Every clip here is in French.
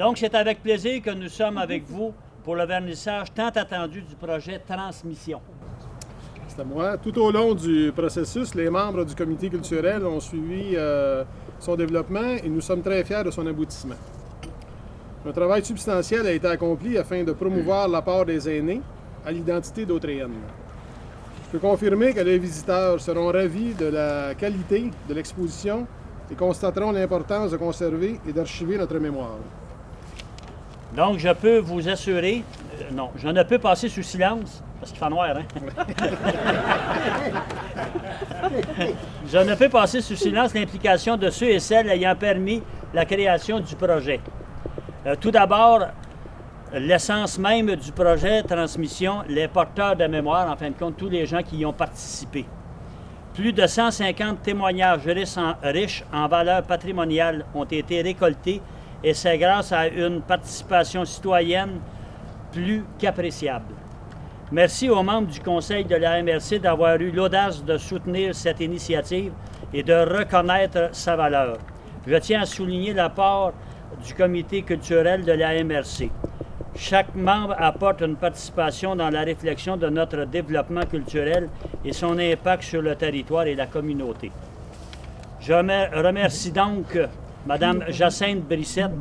Donc, c'est avec plaisir que nous sommes avec vous pour le vernissage tant attendu du projet Transmission. C'est à moi. Tout au long du processus, les membres du comité culturel ont suivi son développement et nous sommes très fiers de son aboutissement. Un travail substantiel a été accompli afin de promouvoir l'apport des aînés à l'identité d'Autrienne. Je peux confirmer que les visiteurs seront ravis de la qualité de l'exposition et constateront l'importance de conserver et d'archiver notre mémoire. Donc, je peux vous assurer, non, je ne peux passer sous silence, parce qu'il fait noir, hein? Je ne peux passer sous silence l'implication de ceux et celles ayant permis la création du projet. Tout d'abord, l'essence même du projet Transmission, les porteurs de mémoire, en fin de compte, tous les gens qui y ont participé. Plus de 150 témoignages riches en valeur patrimoniale ont été récoltés et c'est grâce à une participation citoyenne plus qu'appréciable. Merci aux membres du Conseil de la MRC d'avoir eu l'audace de soutenir cette initiative et de reconnaître sa valeur. Je tiens à souligner l'apport du Comité culturel de la MRC. Chaque membre apporte une participation dans la réflexion de notre développement culturel et son impact sur le territoire et la communauté. Je remercie donc Mme Jacinthe Brissette,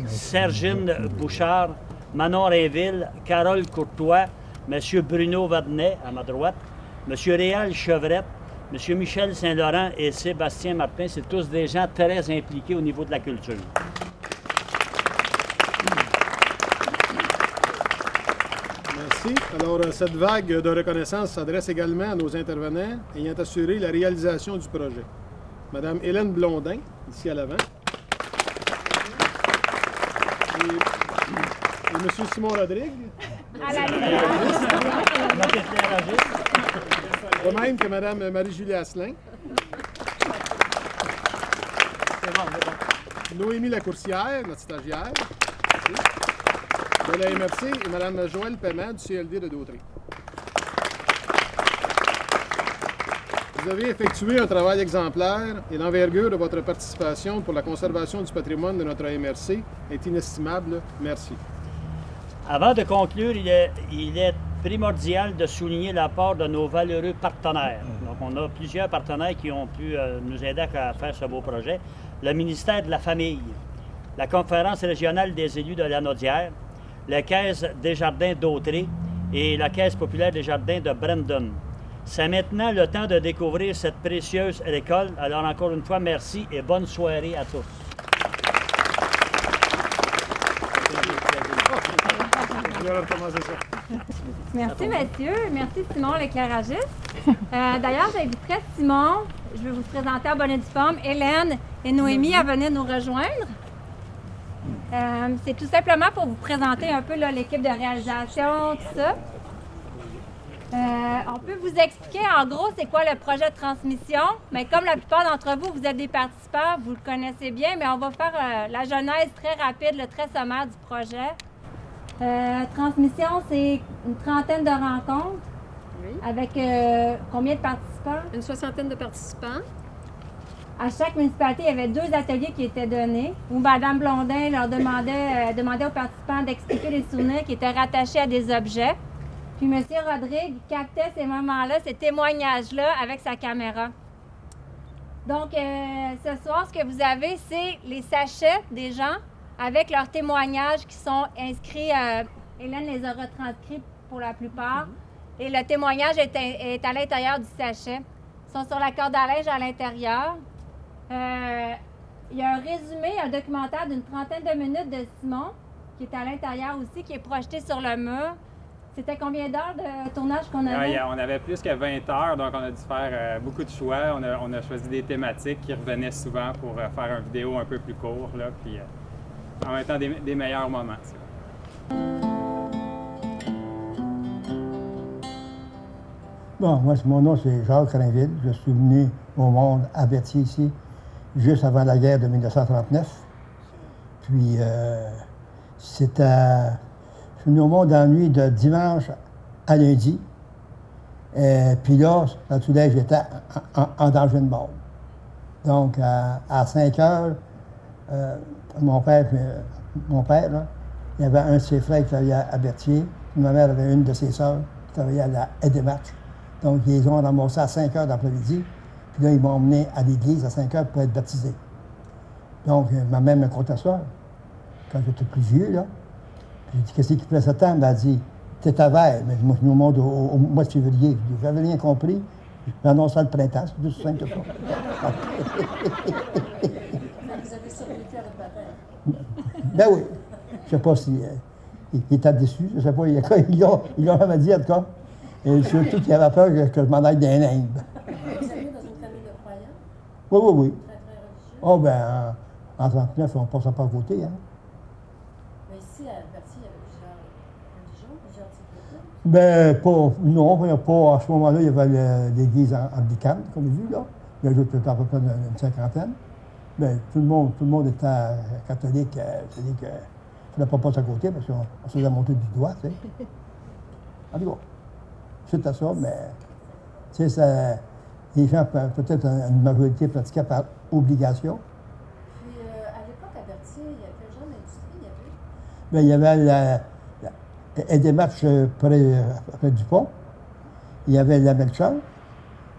Sergine Bouchard, Manon Rainville, Carole Courtois, M. Bruno Vadnet, à ma droite, M. Réal Chevrette, M. Michel Saint-Laurent et Sébastien Martin. C'est tous des gens très impliqués au niveau de la culture. Merci. Alors, cette vague de reconnaissance s'adresse également à nos intervenants ayant assuré la réalisation du projet. Mme Hélène Blondin, ici à l'avant. Et M. Simon Rodrigue. À la De même que Mme Marie-Julie Asselin. Noémie Lacourcière, notre stagiaire. De la MRC et Mme Joëlle Paiement du CLD de Dautré. Vous avez effectué un travail exemplaire et l'envergure de votre participation pour la conservation du patrimoine de notre MRC est inestimable. Merci. Avant de conclure, il est primordial de souligner l'apport de nos valeureux partenaires. Donc, on a plusieurs partenaires qui ont pu nous aider à faire ce beau projet. Le ministère de la Famille, la Conférence régionale des élus de la Naudière, la Caisse des jardins d'Autré et la Caisse populaire des jardins de Brandon. C'est maintenant le temps de découvrir cette précieuse récolte. Alors, encore une fois, merci et bonne soirée à tous. Merci, messieurs. Merci, Simon, l'éclairagiste. D'ailleurs, j'inviterai Simon, je vais vous présenter en bonne et due forme, Hélène et Noémie à venir nous rejoindre. C'est tout simplement pour vous présenter un peu l'équipe de réalisation, tout ça. On peut vous expliquer en gros c'est quoi le projet de transmission, mais comme la plupart d'entre vous, vous êtes des participants, vous le connaissez bien, mais on va faire la genèse très rapide, le très sommaire du projet. Transmission, c'est une trentaine de rencontres. Oui. Avec combien de participants? Une soixantaine de participants. À chaque municipalité, il y avait 2 ateliers qui étaient donnés où Mme Blondin leur demandait aux participants d'expliquer les souvenirs qui étaient rattachés à des objets. Puis M. Rodrigue captait ces moments-là, ces témoignages-là avec sa caméra. Donc, ce soir, ce que vous avez, c'est les sachets des gens avec leurs témoignages qui sont inscrits. Hélène les a retranscrits pour la plupart. Et le témoignage est à l'intérieur du sachet. Ils sont sur la corde à linge à l'intérieur. Il y a un résumé, un documentaire d'une trentaine de minutes de Simon, qui est à l'intérieur aussi, qui est projeté sur le mur. C'était combien d'heures de tournage qu'on avait? On avait plus que 20 heures, donc on a dû faire beaucoup de choix. On a choisi des thématiques qui revenaient souvent pour faire une vidéo un peu plus courte, là, puis en même temps des meilleurs moments. Ça. Bon, moi, mon nom, c'est Jacques Rainville. Je suis venu au monde à Berthier, ici, juste avant la guerre de 1939. Puis, c'était... Je suis venu au monde dans la nuit de dimanche à lundi. Puis là, dans tout l'âge, j'étais en danger de mort. Donc, à 5 heures, mon père mon père, là, il y avait un de ses frères qui travaillait à Berthier. Ma mère avait une de ses sœurs qui travaillait à la Edematch. Donc, ils les ont ramassés à 5 heures d'après-midi. Puis là, ils m'ont emmené à l'église à 5 heures pour être baptisé. Donc, ma mère me contait ça, quand j'étais plus vieux, là. Puis j'ai dit, qu'est-ce qui fait ce temps? Elle m'a dit, t'es à verre. Mais moi, je nous montre au mois de février. J'avais rien compris. J'annonçais le printemps, c'est tout simple que ça. Vous avez survécu à votre baptême. Ben oui. Je ne sais pas si il était déçu. Je ne sais pas. Ils l'ont jamais dit, en tout cas. Et surtout qu'il avait peur que je m'en aille dans l'Inde. Vous êtes né dans une famille de croyants? Oui, oui, oui. Très, très religieux? Oh, ben, en 1939, on ne passait pas à côté, hein. Mais ici, à Berthier, il y avait plusieurs religions, plusieurs types de cultes. Ben, pas à ce moment-là, il y avait l'église anglicane, comme vu, là. Les autres étaient à peu près une cinquantaine. Ben, tout le monde était catholique, c'est-à-dire qu'il ne fallait pas passer à côté parce qu'on se faisait monter du doigt, tu sais. En tout cas, suite à ça, mais, tu sais, les gens, peut-être une majorité pratiquaient par obligation. Puis, à l'époque, à Berthier, il y a quel genre d'industrie il y avait? Bien, il y avait des matchs près du pont. Il y avait la Melchor.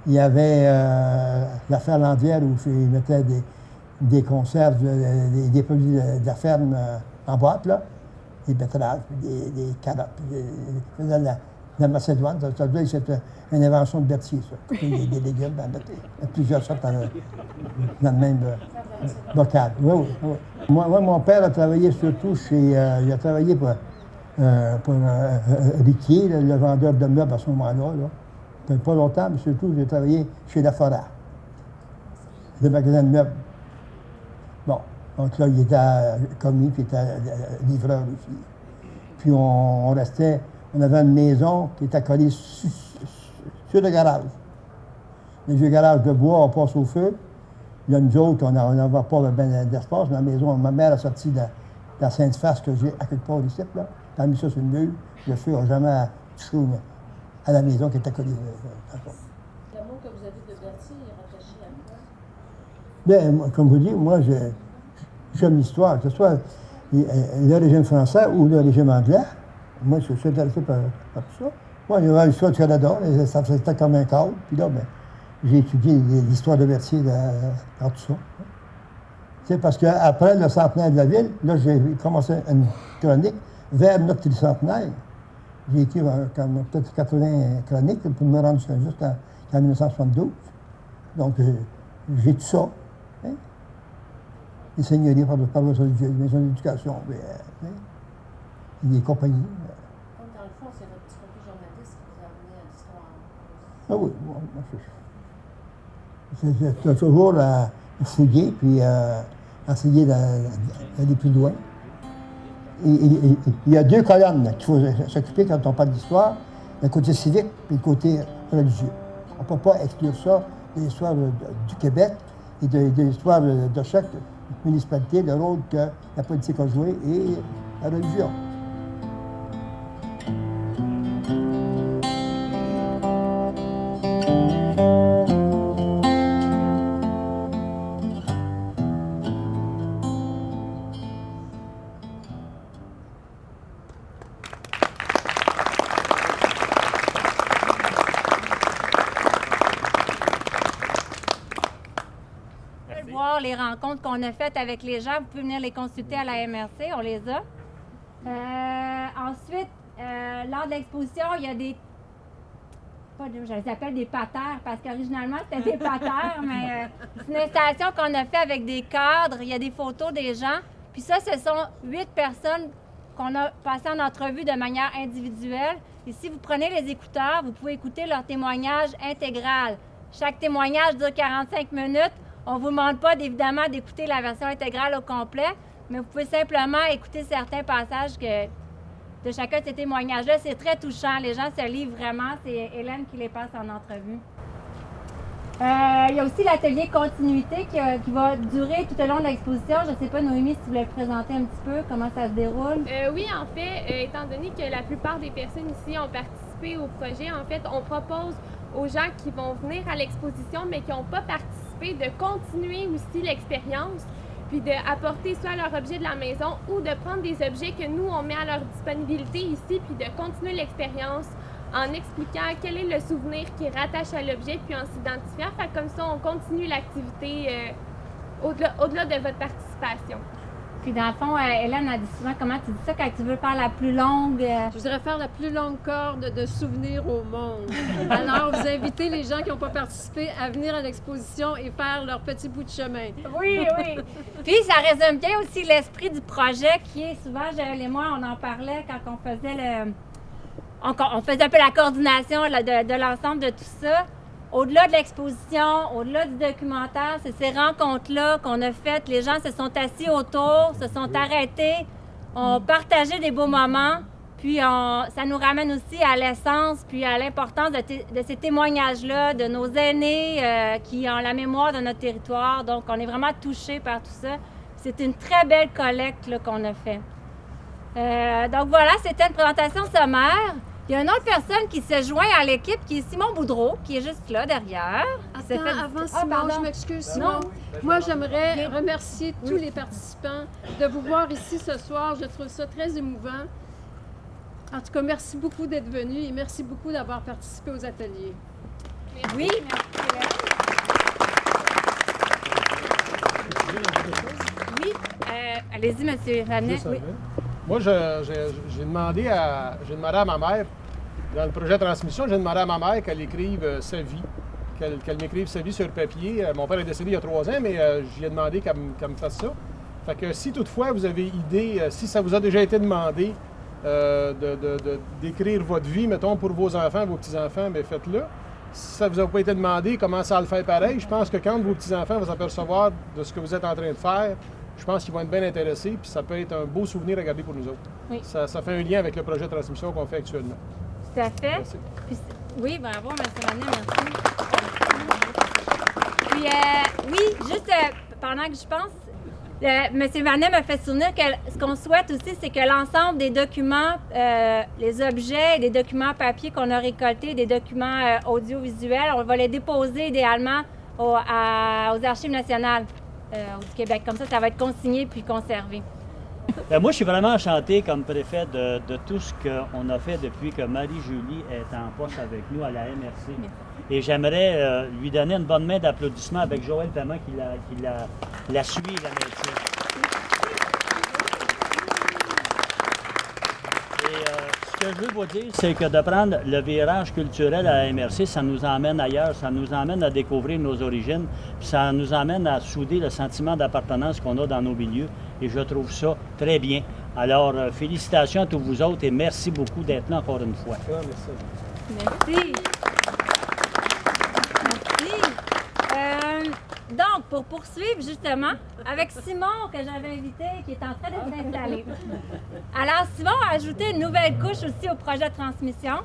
Il y avait la ferlandière où ils mettaient des conserves, des produits de la ferme en boîte, là. Des betteraves, des carottes, de la macédoine. C'était une invention de Berthier, ça. Des légumes, plusieurs sortes dans le même bocal. Oui, oui, oui. Moi, mon père a travaillé surtout il a travaillé pour Riquier, le vendeur de meubles à ce moment-là. Là. Pas longtemps, mais surtout, j'ai travaillé chez La Forêt, le magasin de meubles. Bon, donc là, il était commis, puis il était livreur aussi. Puis on restait, on avait une maison qui était collée sur le garage. Les vieux garages de bois, on passe au feu. Il y a nous autres, on n'avait pas bien d'espace. La maison, ma mère a sorti de la Sainte-Face que j'ai à quelque part ici, là. Elle a mis ça sur le mur. Le feu n'a jamais touché à la maison qui était collée. L'amour que vous avez de Berthier est rattaché à quoi? Bien, comme vous dites, moi, j'aime l'histoire, que ce soit le régime français ou le régime anglais. Moi, je suis intéressé par tout ça. Moi, il y avait l'histoire du Canada, c'était comme un cadre. Puis là, ben, j'ai étudié l'histoire de Berthier dans tout ça. Tu sais, parce qu'après le centenaire de la ville, là, j'ai commencé une chronique vers notre tricentenaire. J'ai écrit peut-être 80 chroniques pour me rendre jusqu'en 1972. Donc, j'ai tout ça. Hein? Les seigneuries par le religieux, les maisons d'éducation, les compagnies. Donc, dans le fond, c'est votre petit côté journaliste qui vous a amené à l'histoire. Ah oui, moi, c'est toujours fouiller puis essayer d'aller plus loin. Il y a deux colonnes qu'il faut s'occuper quand on parle d'histoire, le côté civique et le côté religieux. On ne peut pas exclure ça de l'histoire du Québec et de l'histoire de chaque municipalité, le rôle que la politique a joué et la religion. Les rencontres qu'on a faites avec les gens, vous pouvez venir les consulter à la MRC, on les a. Ensuite, lors de l'exposition, il y a je les appelle des patères, parce qu'originalement, c'était des patères, mais c'est une installation qu'on a fait avec des cadres, il y a des photos des gens. Puis ça, ce sont 8 personnes qu'on a passées en entrevue de manière individuelle. Et si vous prenez les écouteurs, vous pouvez écouter leur témoignage intégral. Chaque témoignage dure 45 minutes. On ne vous demande pas, évidemment, d'écouter la version intégrale au complet, mais vous pouvez simplement écouter certains passages de chacun de ces témoignages-là. C'est très touchant. Les gens se livrent vraiment. C'est Hélène qui les passe en entrevue. Il y a aussi l'atelier continuité qui va durer tout au long de l'exposition. Je ne sais pas, Noémie, si tu voulais présenter un petit peu comment ça se déroule. Oui, en fait, étant donné que la plupart des personnes ici ont participé au projet, en fait, on propose aux gens qui vont venir à l'exposition mais qui n'ont pas participé de continuer aussi l'expérience. puis d'apporter soit leur objet de la maison ou de prendre des objets que nous, on met à leur disponibilité ici, puis de continuer l'expérience en expliquant quel est le souvenir qui est rattaché à l'objet, puis en s'identifiant. Fait que comme ça, on continue l'activité au-delà de votre participation. Puis dans le fond, Hélène a dit souvent, comment tu dis ça quand tu veux faire la plus longue? Je voudrais faire la plus longue corde de souvenirs au monde. Alors, vous invitez les gens qui n'ont pas participé à venir à l'exposition et faire leur petit bout de chemin. Oui, oui. Puis ça résume bien aussi l'esprit du projet qui est souvent, Joël et moi, on en parlait quand on faisait on faisait un peu la coordination là, de l'ensemble de tout ça. Au-delà de l'exposition, au-delà du documentaire, c'est ces rencontres-là qu'on a faites. Les gens se sont assis autour, se sont arrêtés, ont partagé des beaux moments. Puis ça nous ramène aussi à l'essence, puis à l'importance de ces témoignages-là, de nos aînés qui ont la mémoire de notre territoire. Donc, on est vraiment touchés par tout ça. C'est une très belle collecte là, qu'on a fait. Donc voilà, c'était une présentation sommaire. Il y a une autre personne qui se joint à l'équipe, qui est Simon Boudreau, qui est juste là, derrière. Attends, avant Simon, je m'excuse, Simon. Moi, j'aimerais remercier tous les participants de vous voir ici ce soir. Je trouve ça très émouvant. En tout cas, merci beaucoup d'être venus et merci beaucoup d'avoir participé aux ateliers. Merci. Oui, merci. Oui, allez-y, M. Vanet. Oui. Moi, j'ai demandé à ma mère, dans le projet de transmission, j'ai demandé à ma mère qu'elle écrive sa vie, qu'elle m'écrive sa vie sur papier. Mon père est décédé il y a 3 ans, mais j'y ai demandé qu'elle me fasse ça. Fait que si toutefois vous avez idée, si ça vous a déjà été demandé d'écrire votre vie, mettons, pour vos enfants, vos petits-enfants, bien faites-le. Si ça ne vous a pas été demandé, commencez à le faire pareil. Je pense que quand vos petits-enfants vont s'apercevoir de ce que vous êtes en train de faire, je pense qu'ils vont être bien intéressés, puis ça peut être un beau souvenir à garder pour nous autres. Oui. Ça fait un lien avec le projet de transmission qu'on fait actuellement. Tout à fait. Merci. Puis, oui, bravo, M. Vanet, merci. Puis, oui, juste pendant que je pense, M. Vanet me fait souvenir que ce qu'on souhaite aussi, c'est que l'ensemble des documents, les objets et les documents papier qu'on a récoltés, des documents audiovisuels, on va les déposer idéalement aux Archives nationales. Du Québec. Comme ça va être consigné puis conservé. Moi, je suis vraiment enchanté comme préfet de tout ce qu'on a fait depuis que Marie-Julie est en poste avec nous à la MRC. Merci. Et j'aimerais lui donner une bonne main d'applaudissement avec Joël Paiement qui la suit, la médecine. Ce que je veux vous dire, c'est que de prendre le virage culturel à la MRC, ça nous emmène ailleurs, ça nous emmène à découvrir nos origines, puis ça nous emmène à souder le sentiment d'appartenance qu'on a dans nos milieux, et je trouve ça très bien. Alors, félicitations à tous vous autres et merci beaucoup d'être là encore une fois. Merci. Merci. Donc, pour poursuivre justement, avec Simon que j'avais invité, qui est en train de s'installer. Alors, Simon a ajouté une nouvelle couche aussi au projet de transmission.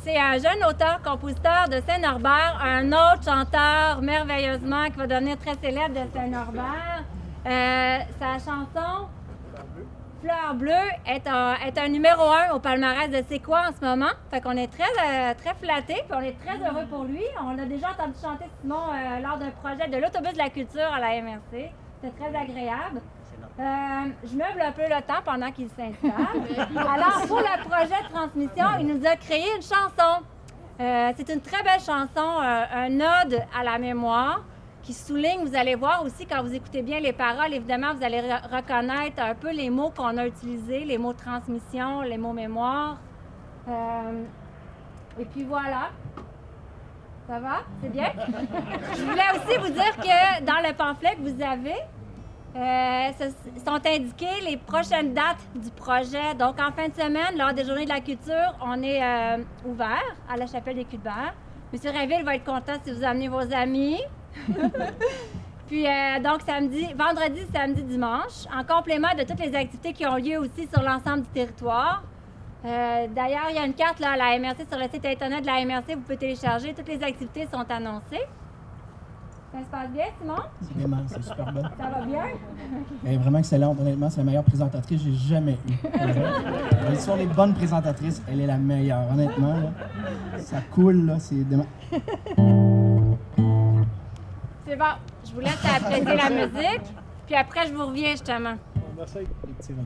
C'est un jeune auteur-compositeur de Saint-Norbert, un autre chanteur merveilleusement qui va devenir très célèbre de Saint-Norbert. Sa chanson Fleur bleue est un numéro 1 au palmarès de C'est quoi en ce moment. Fait qu'on est très flattés, puis on est très heureux pour lui. On a déjà entendu chanter Simon lors d'un projet de l'autobus de la culture à la MRC. C'était très agréable. Je meuble un peu le temps pendant qu'il s'installe. Alors, pour le projet de transmission, il nous a créé une chanson. C'est une très belle chanson, un ode à la mémoire, qui souligne, vous allez voir aussi quand vous écoutez bien les paroles, évidemment, vous allez reconnaître un peu les mots qu'on a utilisés, les mots transmission, les mots mémoire. Et puis voilà. Ça va? C'est bien? Je voulais aussi vous dire que dans le pamphlet que vous avez, sont indiquées les prochaines dates du projet. Donc, en fin de semaine, lors des Journées de la culture, on est ouvert à la Chapelle des Culs-de-Berre. M. Rainville va être content si vous amenez vos amis. Puis, donc, vendredi, samedi, dimanche, en complément de toutes les activités qui ont lieu aussi sur l'ensemble du territoire. D'ailleurs, il y a une carte là, à la MRC, sur le site internet de la MRC, vous pouvez télécharger. Toutes les activités sont annoncées. Ça se passe bien, Simon? Vraiment, c'est super bon. Ça va bien? Elle est vraiment excellente, honnêtement, c'est la meilleure présentatrice que j'ai jamais eue. Sur les bonnes présentatrices, elle est la meilleure, honnêtement. Là. Ça coule, là, c'est... C'est bon, je vous laisse apprécier la musique. Puis après, je vous reviens justement. On essaye. Les petits Renaud.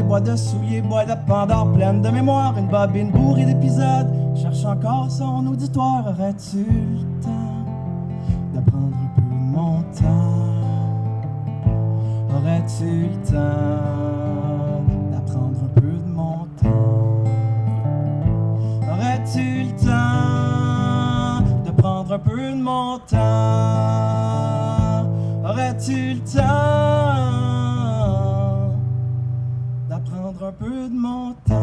Bois de souliers, bois de Pandore, pleine de mémoire, une bobine bourrée d'épisodes. Cherche encore son auditoire, aurais-tu le temps de prendre un peu de mon temps? Aurais-tu le temps d'apprendre un peu de mon temps? Aurais-tu le temps de prendre un peu de mon temps? Aurais-tu le temps d'apprendre un peu de mon temps?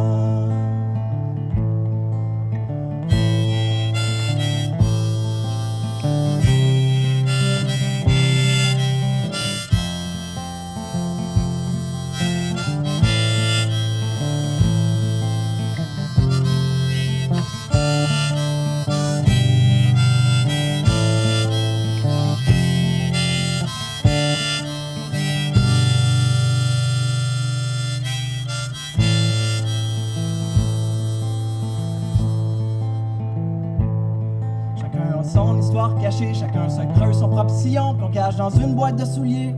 Son histoire cachée, chacun se creuse son propre sillon qu'on cache dans une boîte de souliers.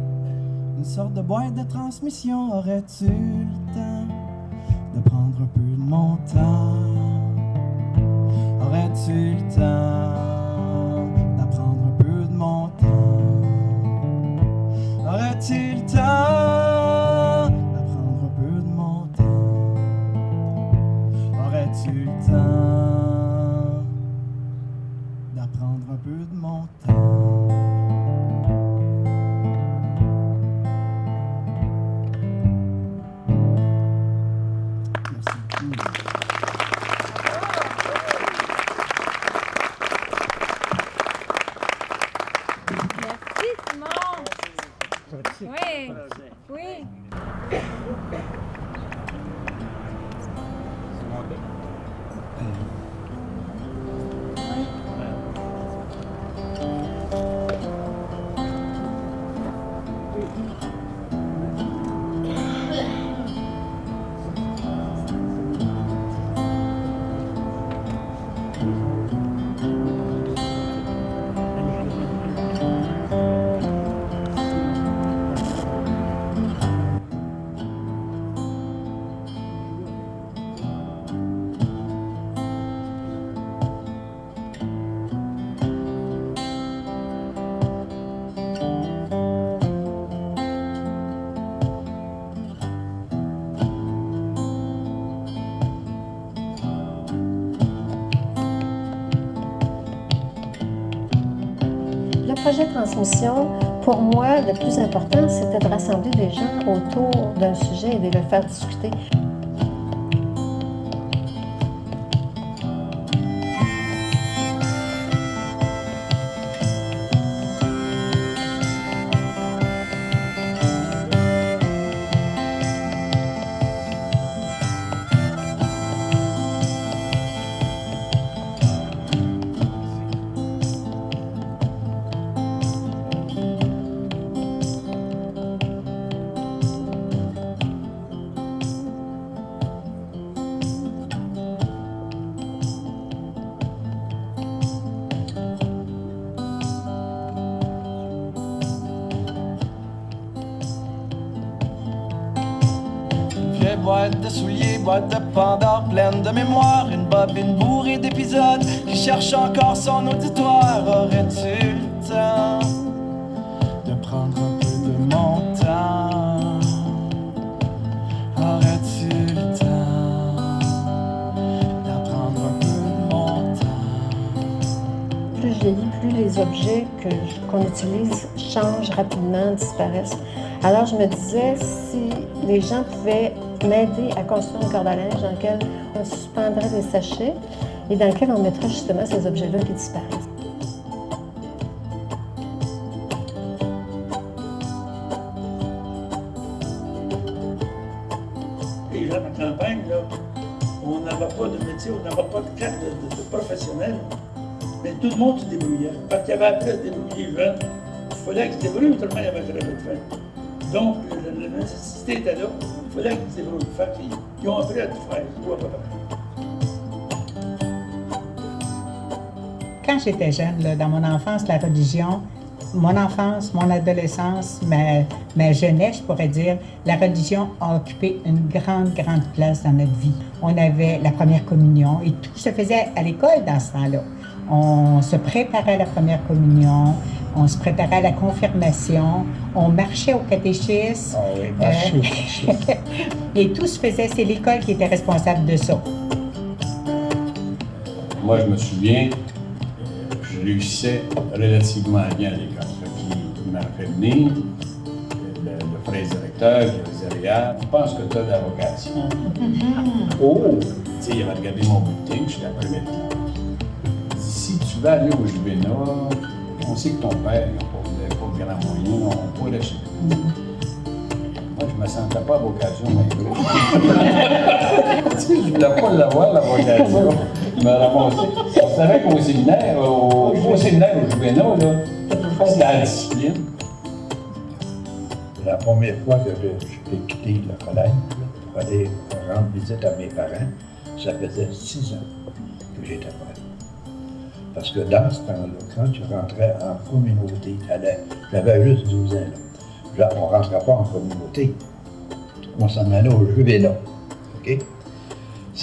Une sorte de boîte de transmission. Aurais-tu le temps de prendre un peu de mon temps? Aurais-tu le temps d'apprendre un peu de mon temps? Aurais-tu le temps d'apprendre un peu de mon temps? Aurais-tu le temps d'apprendre un peu de mon temps? Merci beaucoup. Merci, Simon. Oui. Oui. Le projet de transmission, pour moi, le plus important, c'était de rassembler des gens autour d'un sujet et de le faire discuter. boîte de souliers, boîte de Pandore pleine de mémoire, une bobine bourrée d'épisodes qui cherche encore son auditoire. Aurais-tu le temps de prendre un peu de mon temps? Aurais-tu le temps d'en prendre un peu de mon temps? Plus je vieillis, plus les objets qu'on utilise changent rapidement, disparaissent. Alors je me disais, si les gens pouvaient m'aider à construire une corde à linge dans laquelle on suspendrait des sachets et dans lequel on mettrait justement ces objets-là qui disparaissent. Les gens de la campagne, là, on n'avait pas de métier, on n'avait pas de carte de professionnel. Mais tout le monde se débrouillait. Parce qu'il y avait appris à se débrouiller jeune, il fallait qu'ils se débrouillent, autrement il y avait très peu de faire. Donc, la nécessité était là, il fallait qu'ils se débrouillent. Fait qu'ils ont appris à tout faire, tout à peu près. Quand j'étais jeune, là, dans mon enfance, la religion, mon enfance, mon adolescence, ma jeunesse, je pourrais dire, la religion a occupé une grande, grande place dans notre vie. On avait la première communion et tout se faisait à l'école dans ce temps-là. On se préparait à la première communion, on se préparait à la confirmation, on marchait au catéchisme. Ah oui, marcher. Et tout se faisait, c'est l'école qui était responsable de ça. Moi, je me souviens, je réussissais relativement bien à l'école. Qui m'a fait venir, le frère directeur qui disait, regarde, je pense que tu as de la vocation. Oh! Tu sais, il avait regardé mon bulletin, je suis après le si tu vas aller au Juvena, on sait que ton père n'a pas de grand moyen, on peut lâcher. Moi, je me sentais pas à vocation, mais tu sais, je voulais pas l'avoir, la vocation. Je me ramassais. On savait qu'au séminaire, au Juvena, là, c'est la discipline. La première fois que j'ai quitté le collège pour aller rendre visite à mes parents, ça faisait 6 ans que j'étais prêt. Parce que dans ce temps-là, quand tu rentrais en communauté, j'avais juste 12 ans. Là. On ne rentrait pas en communauté. On s'en allait au Juvena. Okay?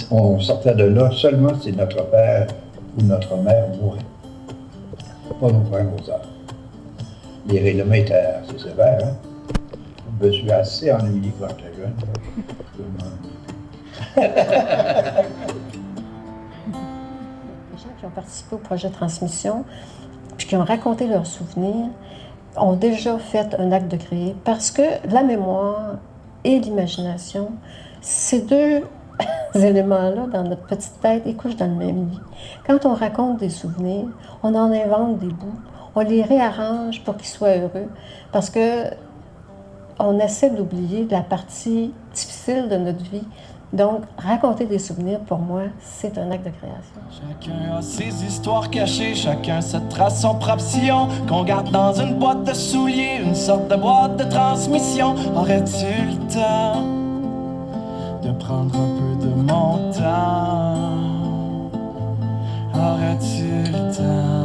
On sortait de là seulement si notre père ou notre mère mourait. Pas nos frères, nos sœurs. Les règlements étaient assez sévères. Hein? Je me suis assez ennuyé quand j'étais jeune. Les gens qui ont participé au projet de transmission, puis qui ont raconté leurs souvenirs, ont déjà fait un acte de créer, parce que la mémoire et l'imagination, ces deux éléments-là dans notre petite tête, ils couchent dans le même lit. Quand on raconte des souvenirs, on en invente des bouts, on les réarrange pour qu'ils soient heureux, parce que on essaie d'oublier la partie difficile de notre vie. Donc, raconter des souvenirs, pour moi, c'est un acte de création. Chacun a ses histoires cachées, chacun se trace son propre sillon, qu'on garde dans une boîte de souliers, une sorte de boîte de transmission. Aurais-tu le temps de prendre un peu de mon temps? Aurais-tu le temps